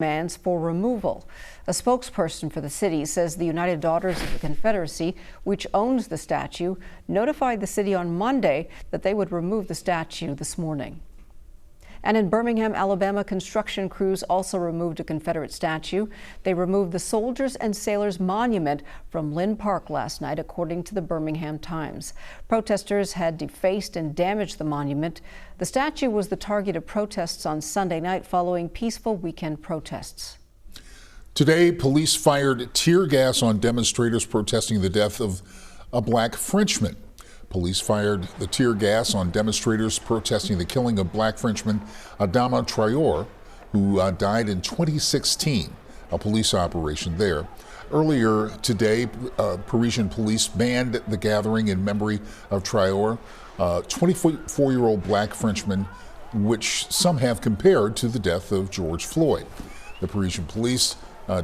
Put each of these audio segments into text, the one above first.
demands for removal. A spokesperson for the city says the United Daughters of the Confederacy, which owns the statue, notified the city on Monday that they would remove the statue this morning. And in Birmingham, Alabama, construction crews also removed a Confederate statue. They removed the Soldiers and Sailors Monument from Lynn Park last night, according to the Birmingham Times. Protesters had defaced and damaged the monument. The statue was the target of protests on Sunday night following peaceful weekend protests. Today, police fired tear gas on demonstrators protesting the death of a black Frenchman. Police fired the tear gas on demonstrators protesting the killing of black Frenchman Adama Traore, who died in 2016, a police operation there. Earlier today, Parisian police banned the gathering in memory of Traore, a 24-year-old black Frenchman, which some have compared to the death of George Floyd. The Parisian police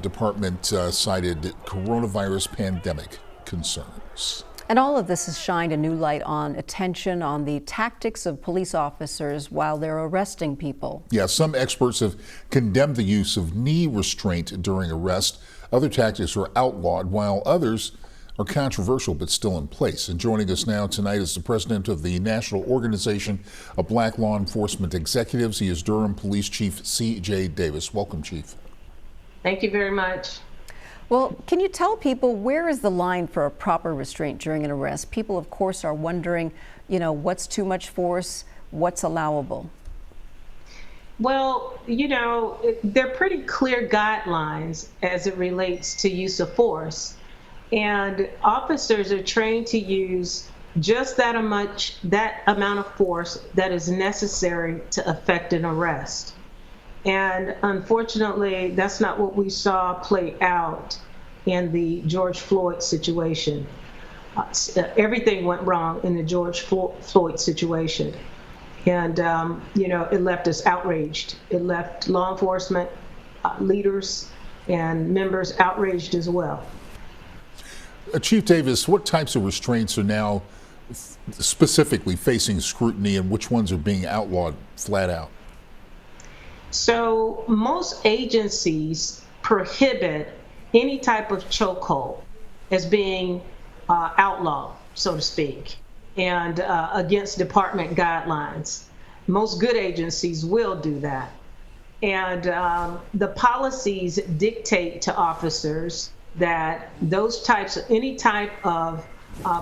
department cited coronavirus pandemic concerns. And all of this has shined a new light on attention on the tactics of police officers while they're arresting people. Yeah, some experts have condemned the use of knee restraint during arrest. Other tactics are outlawed, while others are controversial but still in place. And joining us now tonight is the president of the National Organization of Black Law Enforcement Executives. He is Durham Police Chief C.J. Davis. Welcome, Chief. Thank you very much. Well, can you tell people where is the line for a proper restraint during an arrest? People, of course, are wondering, what's too much force, what's allowable? Well, they're pretty clear guidelines as it relates to use of force. And officers are trained to use just that amount of force that is necessary to effect an arrest. And unfortunately, that's not what we saw play out in the George Floyd situation. Everything went wrong in the George Floyd situation. And, it left us outraged. It left law enforcement leaders and members outraged as well. Chief Davis, what types of restraints are now specifically facing scrutiny, and which ones are being outlawed flat out? So most agencies prohibit any type of chokehold as being outlawed, so to speak, and against department guidelines. Most good agencies will do that. And the policies dictate to officers that any type of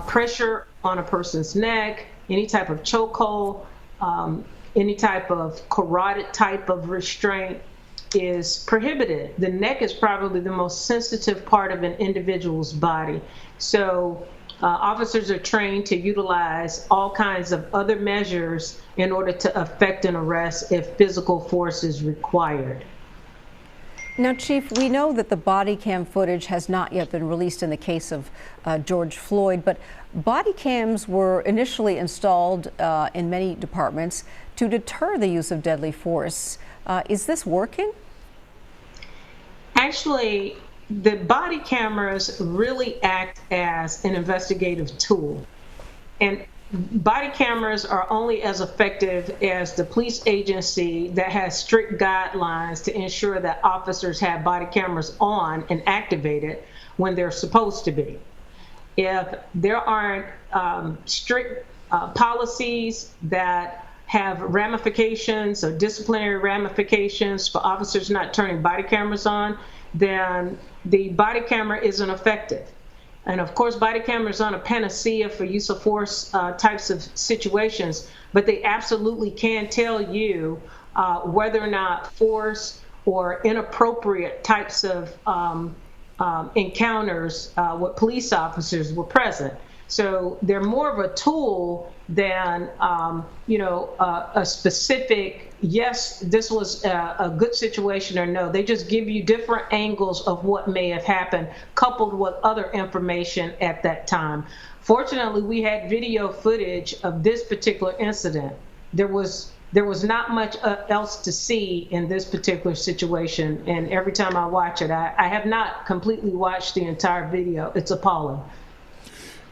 pressure on a person's neck, any type of chokehold, any type of carotid type of restraint is prohibited. The neck is probably the most sensitive part of an individual's body. So officers are trained to utilize all kinds of other measures in order to effect an arrest if physical force is required. Now, Chief, we know that the body cam footage has not yet been released in the case of George Floyd, but body cams were initially installed in many departments to deter the use of deadly force. Is this working? Actually, the body cameras really act as an investigative tool. And body cameras are only as effective as the police agency that has strict guidelines to ensure that officers have body cameras on and activated when they're supposed to be. If there aren't strict policies that have ramifications or disciplinary ramifications for officers not turning body cameras on, then the body camera isn't effective. And of course, body cameras aren't a panacea for use of force types of situations, but they absolutely can tell you whether or not force or inappropriate types of encounters with police officers were present. So they're more of a tool than, a specific, yes, this was a good situation or no. They just give you different angles of what may have happened, coupled with other information at that time. Fortunately, we had video footage of this particular incident. There was not much else to see in this particular situation. And every time I watch it, I have not completely watched the entire video. It's appalling.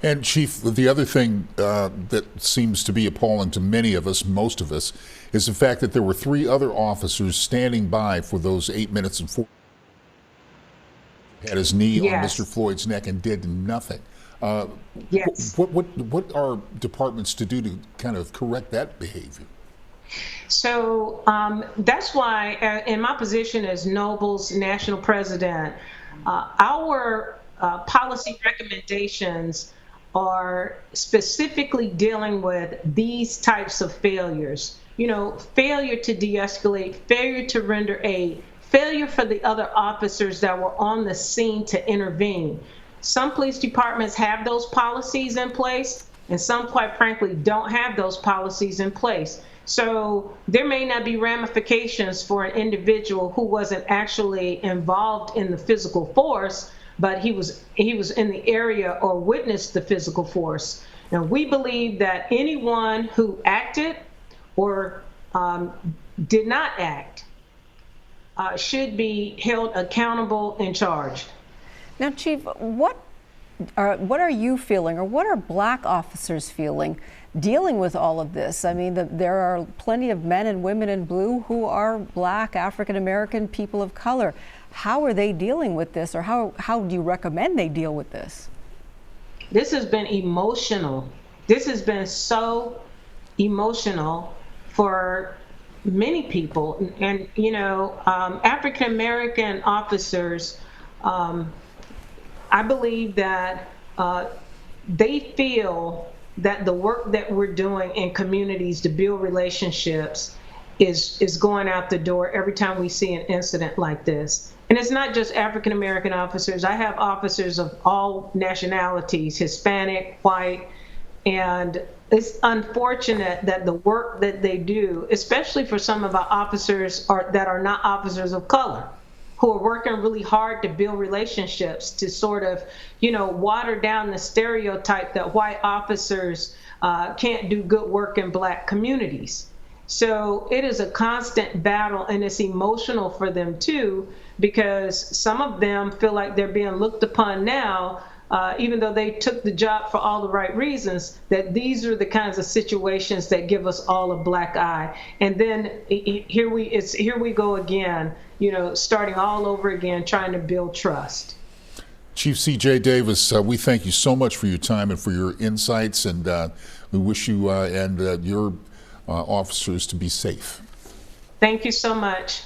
And Chief, the other thing that seems to be appalling to many of us, most of us, is the fact that there were 3 other officers standing by for those 8 minutes and 4 had his knee on Mr. Floyd's neck and did nothing. Yes. What are departments to do to kind of correct that behavior? So that's why, in my position as Noble's national president, our policy recommendations are specifically dealing with these types of failures. You know, failure to de-escalate, failure to render aid, failure for the other officers that were on the scene to intervene. Some police departments have those policies in place, and some, quite frankly, don't have those policies in place. So there may not be ramifications for an individual who wasn't actually involved in the physical force, but he was in the area or witnessed the physical force. Now, we believe that anyone who acted or did not act should be held accountable and charged. Now, Chief, what are you feeling, or what are Black officers feeling dealing with all of this? I mean, there are plenty of men and women in blue who are Black, African American, people of color. How are they dealing with this, or how do you recommend they deal with this? This has been emotional. This has been so emotional for many people. And, you know, African American officers, I believe that they feel that the work that we're doing in communities to build relationships is going out the door every time we see an incident like this. And it's not just African American officers. I have officers of all nationalities, Hispanic, white, and it's unfortunate that the work that they do, especially for some of our officers that are not officers of color, who are working really hard to build relationships to sort of, you know, water down the stereotype that white officers can't do good work in Black communities. So it is a constant battle, and it's emotional for them too, because some of them feel like they're being looked upon now, even though they took the job for all the right reasons, that these are the kinds of situations that give us all a black eye. And then here we go again, you know, starting all over again, trying to build trust. Chief C.J. Davis, we thank you so much for your time and for your insights, and we wish you and your officers to be safe. Thank you so much.